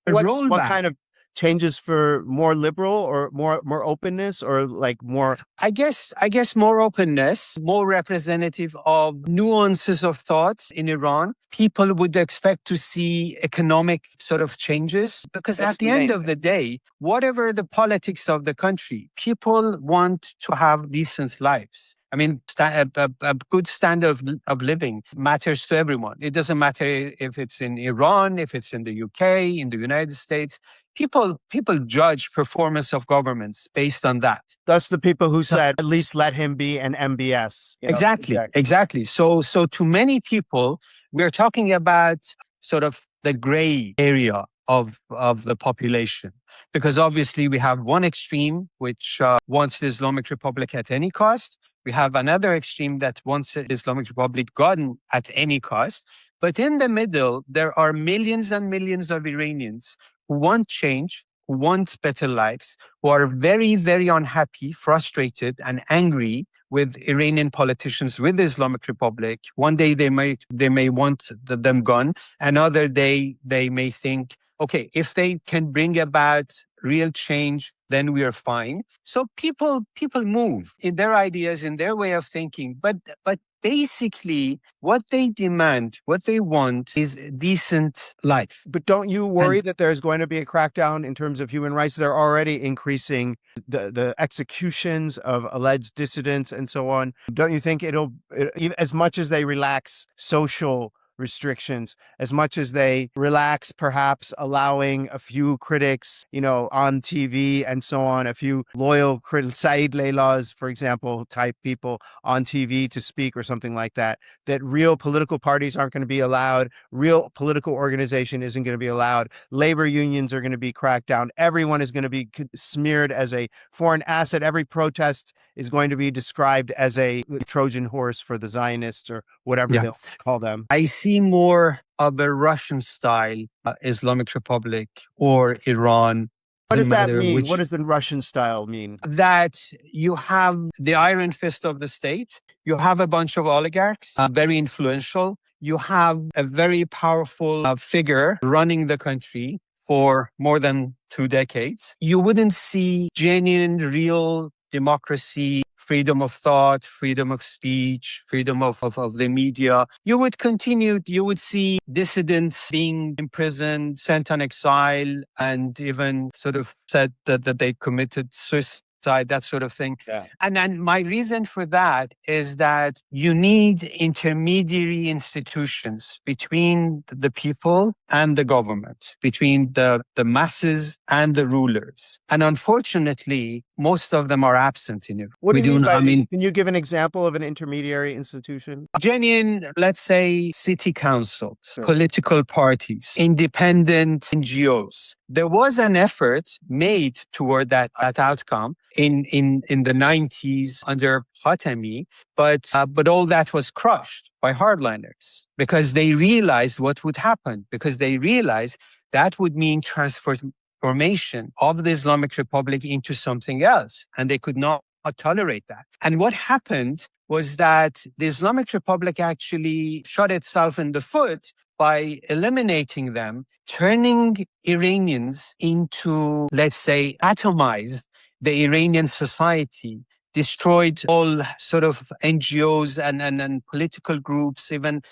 What kind of changes for more liberal or more openness, or like more? I guess more openness, more representative of nuances of thought in Iran. People would expect to see economic sort of changes because at the end of the day, whatever the politics of the country, people want to have decent lives. A good standard of living matters to everyone. It doesn't matter if it's in Iran, if it's in the UK, in the United States. People judge performance of governments based on that. That's the people who said, at least let him be an MBS. Exactly. So to many people, we're talking about sort of the gray area of the population. Because obviously we have one extreme which wants the Islamic Republic at any cost. We have another extreme that wants the Islamic Republic gone at any cost. But in the middle, there are millions and millions of Iranians who want change, who want better lives, who are very, very unhappy, frustrated, and angry with Iranian politicians, with the Islamic Republic. One day they may want them gone. Another day they may think, okay, if they can bring about real change, then we are fine. So people move in their ideas, in their way of thinking. But basically, what they demand, what they want is a decent life. But don't you worry that there's going to be a crackdown in terms of human rights? They're already increasing the executions of alleged dissidents and so on. Don't you think as much as they relax social restrictions, as much as they relax, perhaps allowing a few critics, on TV and so on, a few loyal critics, Saeed Leilahs, for example, type people on TV to speak or something like that, that real political parties aren't going to be allowed, real political organization isn't going to be allowed, labor unions are going to be cracked down, everyone is going to be smeared as a foreign asset, every protest is going to be described as a Trojan horse for the Zionists or whatever they'll call them. I see more of a Russian-style Islamic Republic or Iran. What does that mean? What does the Russian style mean? That you have the iron fist of the state. You have a bunch of oligarchs, very influential. You have a very powerful figure running the country for more than 2 decades. You wouldn't see genuine, real democracy, freedom of thought, freedom of speech, freedom of the media. You would see dissidents being imprisoned, sent on exile, and even sort of said that they committed suicide, that sort of thing. Yeah. And then my reason for that is that you need intermediary institutions between the people and the government, between the masses and the rulers. And unfortunately, most of them are absent in it. What do you mean can you give an example of an intermediary institution? Genuine, let's say, city councils, political parties, independent NGOs. There was an effort made toward that outcome in the 90s under Khatami, but all that was crushed by hardliners because they realized what would happen, because they realized that would mean transformation of the Islamic Republic into something else, and they could not tolerate that. And what happened was that the Islamic Republic actually shot itself in the foot by eliminating them, turning Iranians into, let's say, atomized the Iranian society, destroyed all sort of NGOs and political groups, even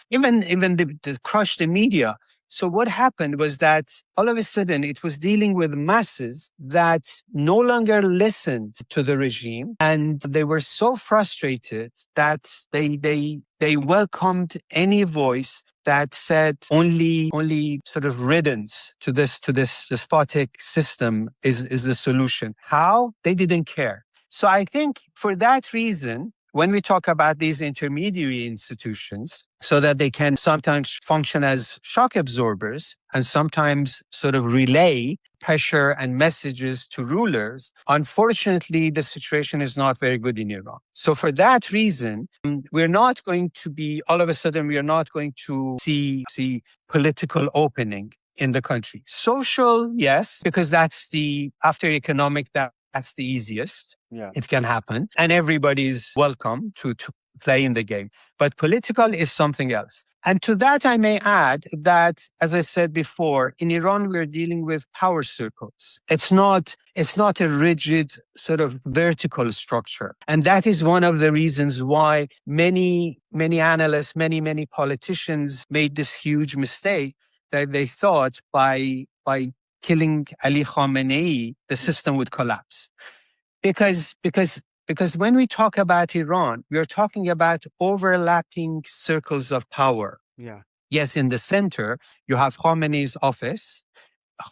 crushed the media. So what happened was that all of a sudden it was dealing with masses that no longer listened to the regime, and they were so frustrated that they welcomed any voice that said only sort of riddance to this despotic system is the solution. How? They didn't care. So I think for that reason, when we talk about these intermediary institutions, so that they can sometimes function as shock absorbers and sometimes sort of relay pressure and messages to rulers, unfortunately, the situation is not very good in Iran. So for that reason, we're not going to be, all of a sudden, we are not going to see political opening in the country. Social, yes, because after economic, that's the easiest. Yeah. It can happen. And everybody's welcome to play in the game. But political is something else. And to that, I may add that, as I said before, in Iran, we're dealing with power circles. It's not a rigid sort of vertical structure. And that is one of the reasons why many analysts, many politicians made this huge mistake that they thought by killing Ali Khamenei, the system would collapse. Because when we talk about Iran, we are talking about overlapping circles of power. Yeah. Yes, in the center, you have Khamenei's office,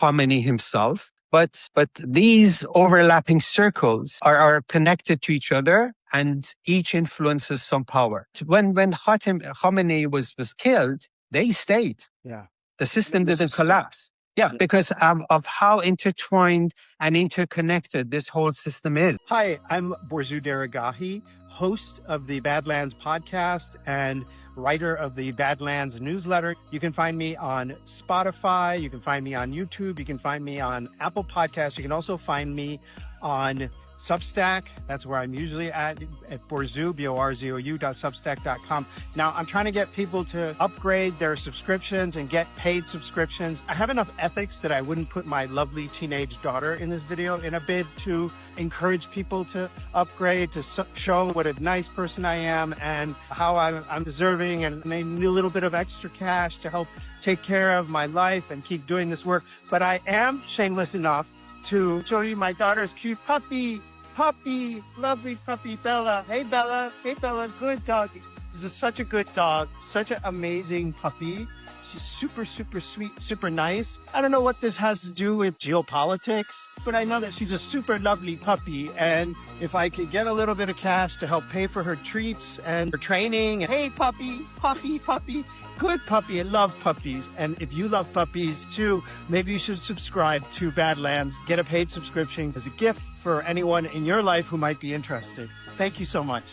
Khamenei himself, but these overlapping circles are connected to each other, and each influences some power. When Khamenei was killed, they stayed. Yeah. The system didn't collapse. Yeah, because of how intertwined and interconnected this whole system is. Hi, I'm Borzu Deragahi, host of the Badlands podcast and writer of the Badlands newsletter. You can find me on Spotify. You can find me on YouTube. You can find me on Apple Podcasts. You can also find me on Substack. That's where I'm usually at Borzu, borzou.substack.com. Now, I'm trying to get people to upgrade their subscriptions and get paid subscriptions. I have enough ethics that I wouldn't put my lovely teenage daughter in this video in a bid to encourage people to upgrade, to show what a nice person I am and how I'm deserving and I need a little bit of extra cash to help take care of my life and keep doing this work. But I am shameless enough to show you my daughter's cute puppy, lovely puppy, Bella. Hey, Bella. Hey, Bella. Good doggy. This is such a good dog. Such an amazing puppy. She's super, super sweet, super nice. I don't know what this has to do with geopolitics, but I know that she's a super lovely puppy. And if I could get a little bit of cash to help pay for her treats and her training. Hey, puppy. Good puppy. I love puppies. And if you love puppies too, maybe you should subscribe to Badlands. Get a paid subscription as a gift for anyone in your life who might be interested. Thank you so much.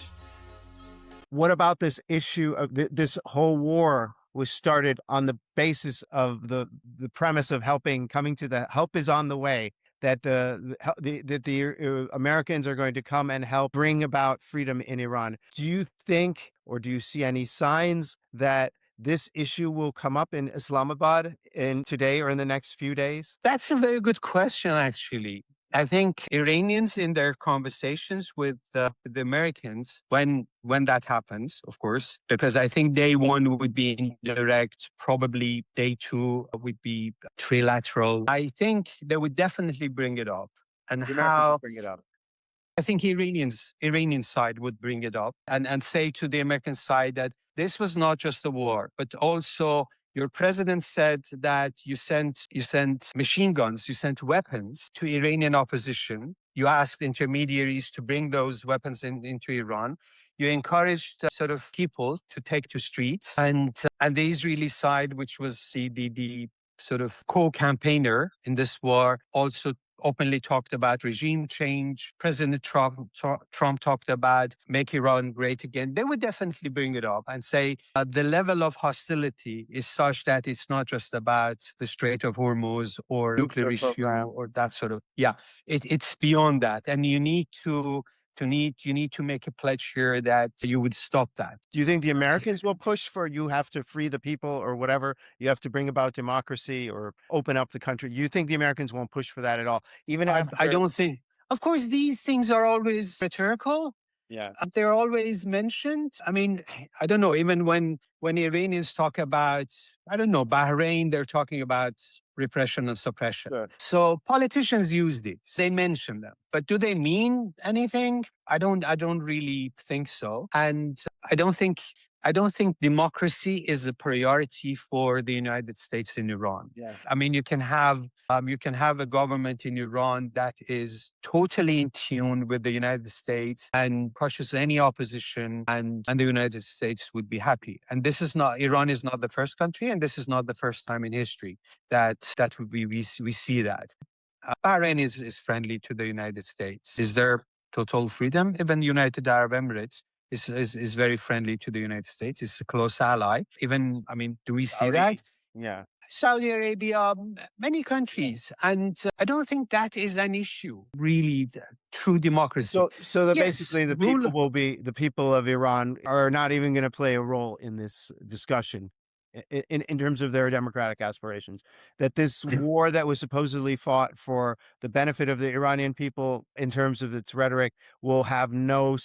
What about this issue of this whole war was started on the basis of the premise of coming to the help is on the way, that the Americans are going to come and help bring about freedom in Iran. Do you think, or do you see any signs that this issue will come up in Islamabad today or in the next few days? That's a very good question, actually. I think Iranians in their conversations with the Americans, when that happens, of course, because I think day one would be indirect, probably day two would be trilateral. I think they would definitely bring it up. And how Bring it up. I think Iranian side would bring it up and say to the American side that this was not just a war, but also your president said that you sent machine guns, you sent weapons to Iranian opposition. You asked intermediaries to bring those weapons into Iran. You encouraged sort of people to take to streets, and the Israeli side, which was the sort of co-campaigner in this war, also openly talked about regime change. President Trump talked about make Iran great again. They would definitely bring it up and say the level of hostility is such that it's not just about the Strait of Hormuz or nuclear issue or that sort of, it's beyond that. And you need to make a pledge here that you would stop that. Do you think the Americans will push for you have to free the people or whatever? You have to bring about democracy or open up the country. You think the Americans won't push for that at all? Even after... I don't think. Of course, these things are always rhetorical. Yeah. They're always mentioned. I mean, I don't know, even when Iranians talk about, I don't know, Bahrain, they're talking about repression and suppression. Sure. So politicians use these. They mention them. But do they mean anything? I don't really think so. And I don't think democracy is a priority for the United States in Iran. Yeah. I mean, you can have a government in Iran that is totally in tune with the United States and crushes any opposition, and the United States would be happy. And Iran is not the first country, and this is not the first time in history that we see that. Bahrain is friendly to the United States. Is there total freedom? Even the United Arab Emirates is very friendly to the United States. It's a close ally. Even, I mean, do we see that? Yeah. Saudi Arabia, many countries. And I don't think that is an issue, really, true democracy. So that Yes, basically the people of Iran are not even going to play a role in this discussion in terms of their democratic aspirations. That this war that was supposedly fought for the benefit of the Iranian people in terms of its rhetoric will have no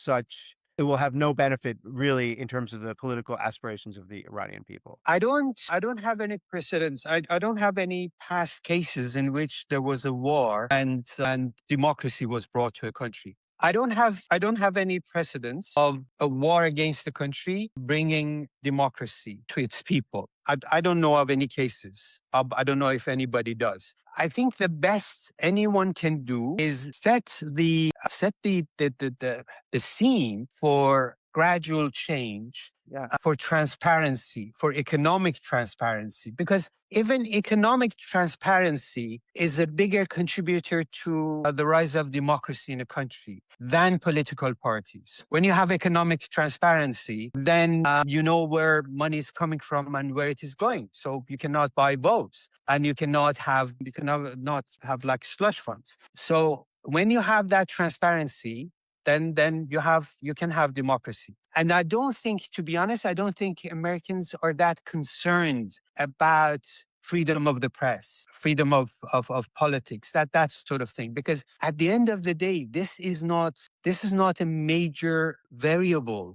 benefit really in terms of the political aspirations of the Iranian people. I don't have any precedents. I don't have any past cases in which there was a war and democracy was brought to a country. I don't have any precedents of a war against the country bringing democracy to its people. I don't know of any cases. I don't know if anybody does. I think the best anyone can do is set the scene for gradual change, Yeah. for transparency, for economic transparency, because even economic transparency is a bigger contributor to the rise of democracy in a country than political parties. When you have economic transparency, then you know where money is coming from and where it is going. So you cannot buy votes, and you cannot have like slush funds. So when you have that transparency, then you can have democracy. And I don't think, to be honest, I don't think Americans are that concerned about freedom of the press, freedom of politics, that sort of thing. Because at the end of the day, this is not a major variable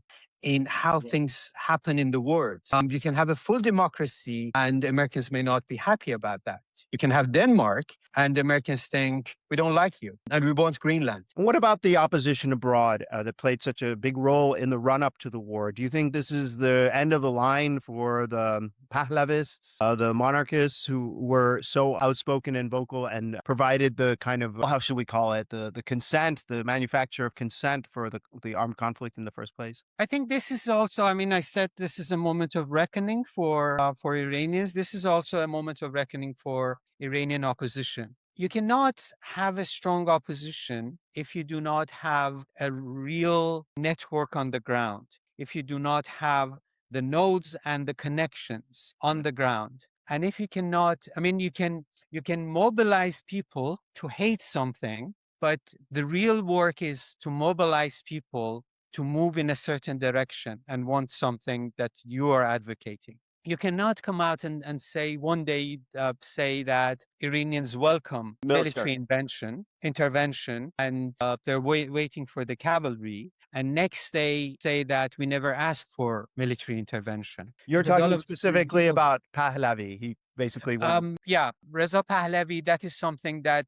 in how things happen in the world. You can have a full democracy and Americans may not be happy about that. You can have Denmark and the Americans think, we don't like you and we want Greenland. And what about the opposition abroad that played such a big role in the run-up to the war? Do you think this is the end of the line for the Pahlavists, the monarchists who were so outspoken and vocal and provided the kind of, how should we call it, the consent, the manufacture of consent for the armed conflict in the first place? I think this is also, I said this is a moment of reckoning for Iranians. This is also a moment of reckoning for Iranian opposition. You cannot have a strong opposition if you do not have a real network on the ground, if you do not have the nodes and the connections on the ground. And if you cannot, you can mobilize people to hate something, but the real work is to mobilize people to move in a certain direction and want something that you are advocating. You cannot come out and say one day, say that Iranians welcome military intervention, and they're waiting for the cavalry. And next day say that we never asked for military intervention. You're talking specifically about Pahlavi. He basically Reza Pahlavi, that is something that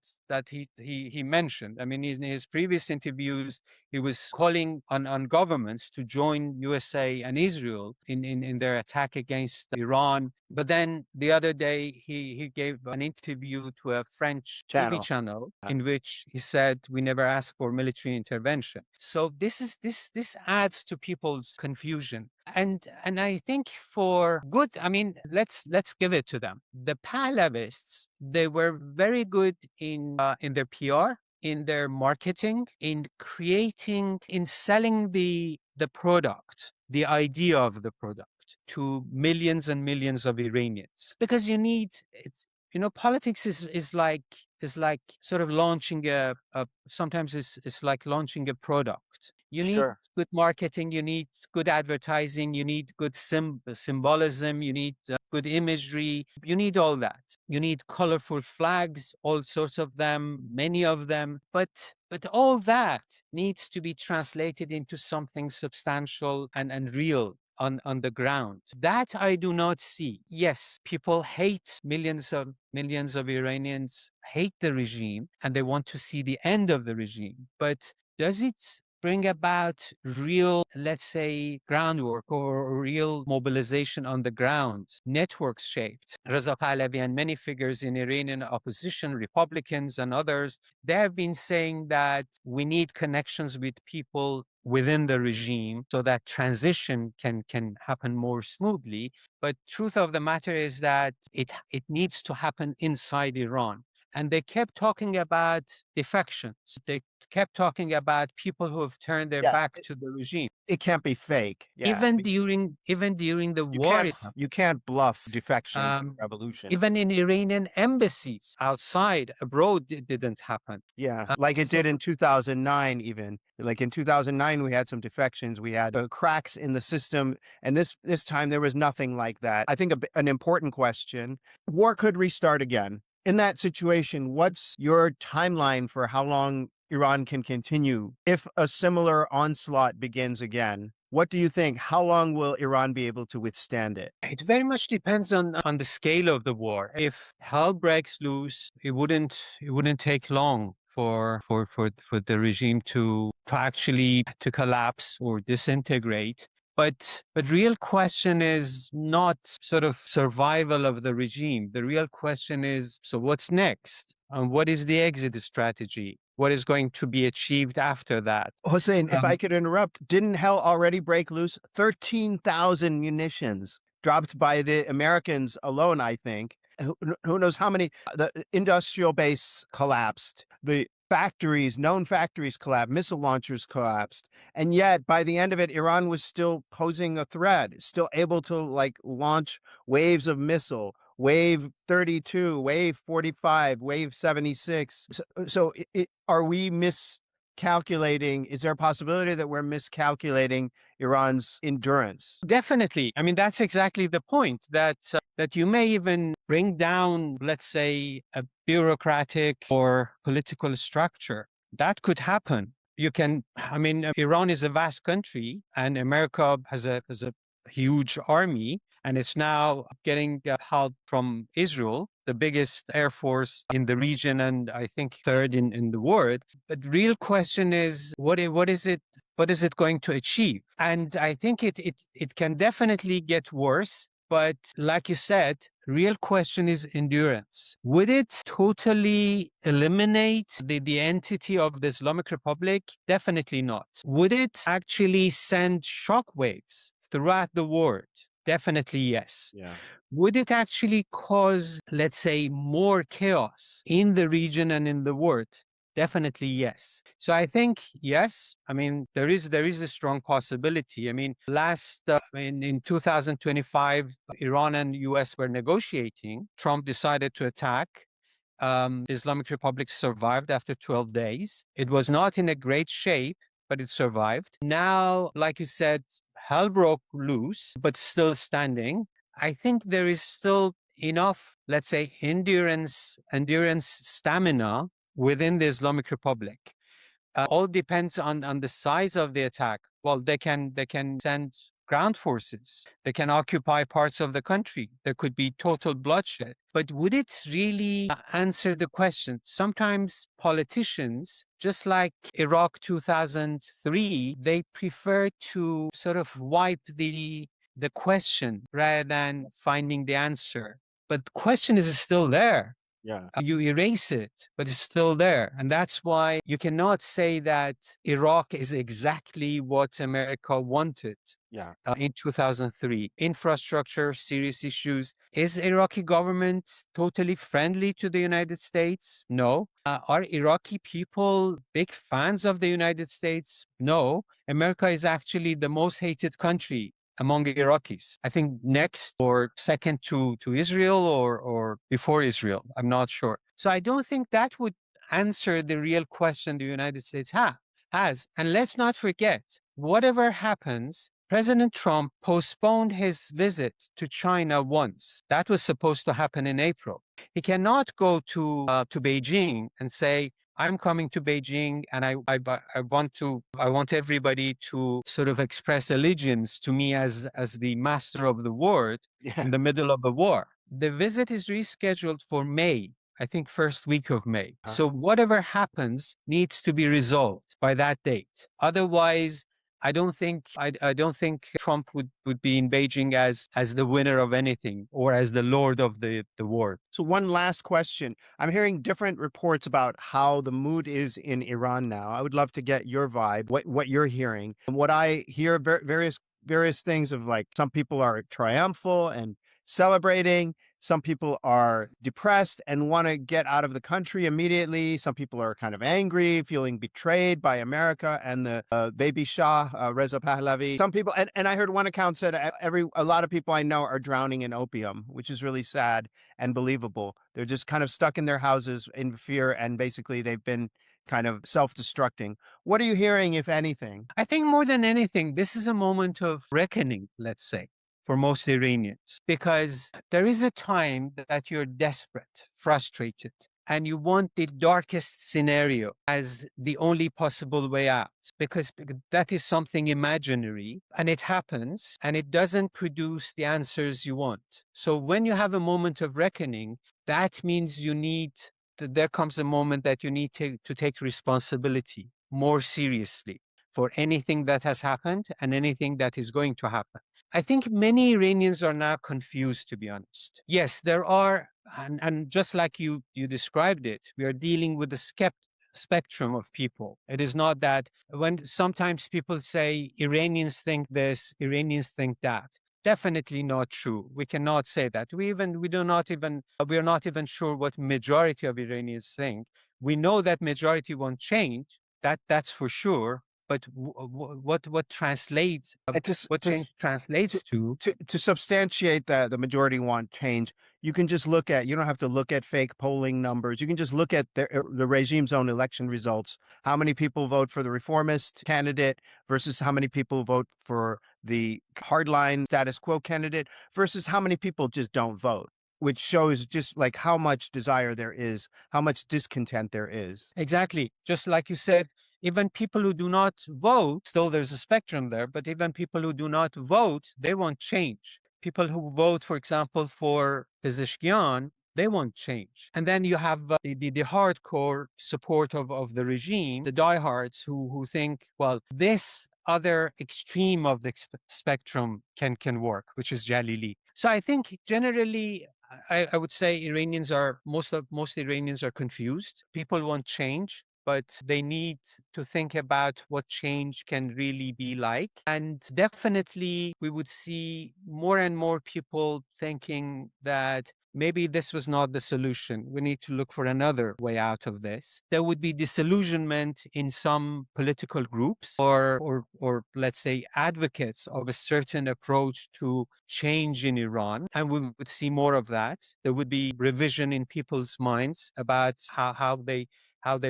he mentioned. In his previous interviews, he was calling on governments to join USA and Israel in their attack against Iran. But then the other day, he gave an interview to a French TV channel in which he said, we never asked for military intervention. So this adds to people's confusion. And I think for good, let's give it to them. The Pahlavists, they were very good in their PR, in their marketing, in creating, in selling the product, the idea of the product to millions and millions of Iranians. Because politics is like sort of launching sometimes it's like launching a product. You need good marketing, you need good advertising, you need good symbolism, you need good imagery, you need all that. You need colorful flags, all sorts of them, many of them, but all that needs to be translated into something substantial and real on the ground. That I do not see. Yes, people hate, millions of Iranians hate the regime and they want to see the end of the regime. But does it bring about real, let's say, groundwork or real mobilization on the ground, networks shaped? Reza Pahlavi and many figures in Iranian opposition, Republicans and others, they have been saying that we need connections with people within the regime so that transition can happen more smoothly. But truth of the matter is that it needs to happen inside Iran. And they kept talking about defections. They kept talking about people who have turned their back to the regime. It can't be fake. Even during the war, you can't bluff defections revolution. Even in Iranian embassies outside, abroad, it didn't happen. Like it did in 2009 even. Like in 2009, we had some defections. We had cracks in the system. And this time, there was nothing like that. I think an important question, war could restart again. In that situation, what's your timeline for how long Iran can continue? If a similar onslaught begins again, what do you think? How long will Iran be able to withstand it? It very much depends on the scale of the war. If hell breaks loose, it wouldn't take long for the regime to actually collapse or disintegrate. But real question is not sort of survival of the regime. The real question is, so what's next? And what is the exit strategy? what is going to be achieved after that. Hossein, if I Um, could interrupt, didn't hell already break loose? 13,000 munitions dropped by the Americans alone, I think. Who knows how many? The industrial base collapsed. The factories, known factories collapsed. Missile launchers collapsed. And yet, by the end of it, Iran was still posing a threat, still able to like launch waves of missile. Wave 32, wave 45, wave 76. Are we miscalculating? Is there a possibility that we're miscalculating Iran's endurance? Definitely. I mean, that's exactly the point, that you may even bring down, let's say, a bureaucratic or political structure. That could happen. Iran is a vast country, and America has a huge army, and it's now getting help from Israel, the biggest air force in the region, and I think third in the world. But real question is, what is it going to achieve? And I think it can definitely get worse. But like you said, real question is endurance. Would it totally eliminate the entity of the Islamic Republic? Definitely not. Would it actually send shockwaves throughout the world? Definitely yes. Yeah. Would it actually cause, let's say, more chaos in the region and in the world? Definitely yes. So I think yes. I mean, there is a strong possibility. I mean, in 2025, Iran and US were negotiating. Trump decided to attack. The Islamic Republic survived after 12 days. It was not in a great shape, but it survived. Now, like you said, hell broke loose, but still standing. I think there is still enough, let's say, endurance, stamina within the Islamic Republic. All depends on the size of the attack. Well, they can send ground forces. They can occupy parts of the country. There could be total bloodshed. But would it really answer the question? Sometimes politicians, just like Iraq 2003, they prefer to sort of wipe the question rather than finding the answer. But the question is still there. Yeah. You erase it, but it's still there. And that's why you cannot say that Iraq is exactly what America wanted. Yeah. In 2003. Infrastructure, serious issues. Is Iraqi government totally friendly to the United States? No. Are Iraqi people big fans of the United States? No. America is actually the most hated country among Iraqis. I think next or second to Israel or before Israel. I'm not sure. So I don't think that would answer the real question the United States has. And let's not forget, whatever happens, President Trump postponed his visit to China once. That was supposed to happen in April. He cannot go to Beijing and say, I'm coming to Beijing and I want everybody to sort of express allegiance to me as the master of the world in the middle of a war. The visit is rescheduled for May. I think first week of May. So whatever happens needs to be resolved by that date. Otherwise, I don't think Trump would be in Beijing as the winner of anything or as the lord of the world. So one last question. I'm hearing different reports about how the mood is in Iran now. I would love to get your vibe, what you're hearing. And what I hear, various things of like some people are triumphal and celebrating. Some people are depressed and want to get out of the country immediately. Some people are kind of angry, feeling betrayed by America and the baby Shah, Reza Pahlavi. Some people, and I heard one account said a lot of people I know are drowning in opium, which is really sad and believable. They're just kind of stuck in their houses in fear, and basically they've been kind of self-destructing. What are you hearing, if anything? I think more than anything, this is a moment of reckoning, let's say, for most Iranians, because there is a time that you're desperate, frustrated, and you want the darkest scenario as the only possible way out, because that is something imaginary and it happens and it doesn't produce the answers you want. So when you have a moment of reckoning, that means there comes a moment that you need to take responsibility more seriously for anything that has happened and anything that is going to happen. I think many Iranians are now confused, to be honest. Yes, there are, and just like you described it, we are dealing with spectrum of people. It is not that when sometimes people say Iranians think this, Iranians think that. Definitely not true. We cannot say that. We are not even sure what majority of Iranians think. We know that majority won't change. That's for sure. But what translates And to, s- what to, s- change translates to. to substantiate that the majority want change, you can just look at, you don't have to look at fake polling numbers. You can just look at the regime's own election results. How many people vote for the reformist candidate versus how many people vote for the hardline status quo candidate versus how many people just don't vote, which shows just like how much desire there is, how much discontent there is. Exactly. Just like you said, even people who do not vote, still there's a spectrum there, but even people who do not vote, they want change. People who vote, for example, for Pezeshkian, they want change. And then you have the hardcore support of the regime, the diehards who think, well, this other extreme of the spectrum can work, which is Jalili. So I think generally I would say most Iranians are confused. People want change, but they need to think about what change can really be like. And definitely we would see more and more people thinking that maybe this was not the solution. We need to look for another way out of this. There would be disillusionment in some political groups or let's say advocates of a certain approach to change in Iran. And we would see more of that. There would be revision in people's minds about how they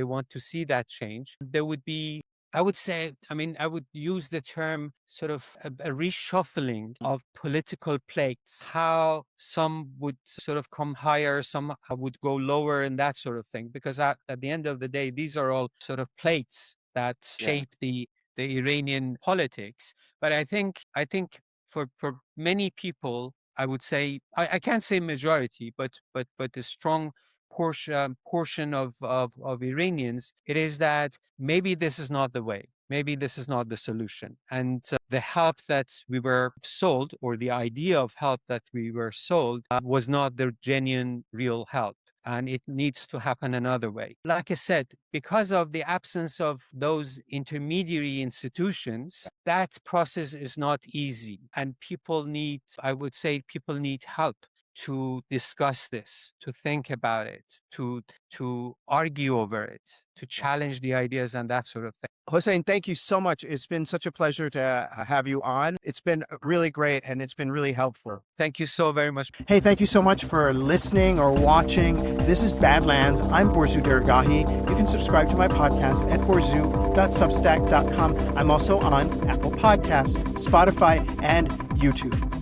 want to see that change. There would be, I would say, I would use the term sort of a reshuffling of political plates, how some would sort of come higher, some would go lower, and that sort of thing. Because at the end of the day, these are all sort of plates that shape the Iranian politics. But I think for many people, I would say, I can't say majority, but a strong portion of Iranians, it is that maybe this is not the way. Maybe this is not the solution. And the help that we were sold, or the idea of help that we were sold, was not the genuine, real help. And it needs to happen another way. Like I said, because of the absence of those intermediary institutions, that process is not easy. And I would say people need help to discuss this, to think about it, to argue over it, to challenge the ideas and that sort of thing. Hossein, thank you so much. It's been such a pleasure to have you on. It's been really great and it's been really helpful. Thank you so very much. Hey, thank you so much for listening or watching. This is Badlands. I'm Borzu Dergahi. You can subscribe to my podcast at borzu.substack.com. I'm also on Apple Podcasts, Spotify, and YouTube.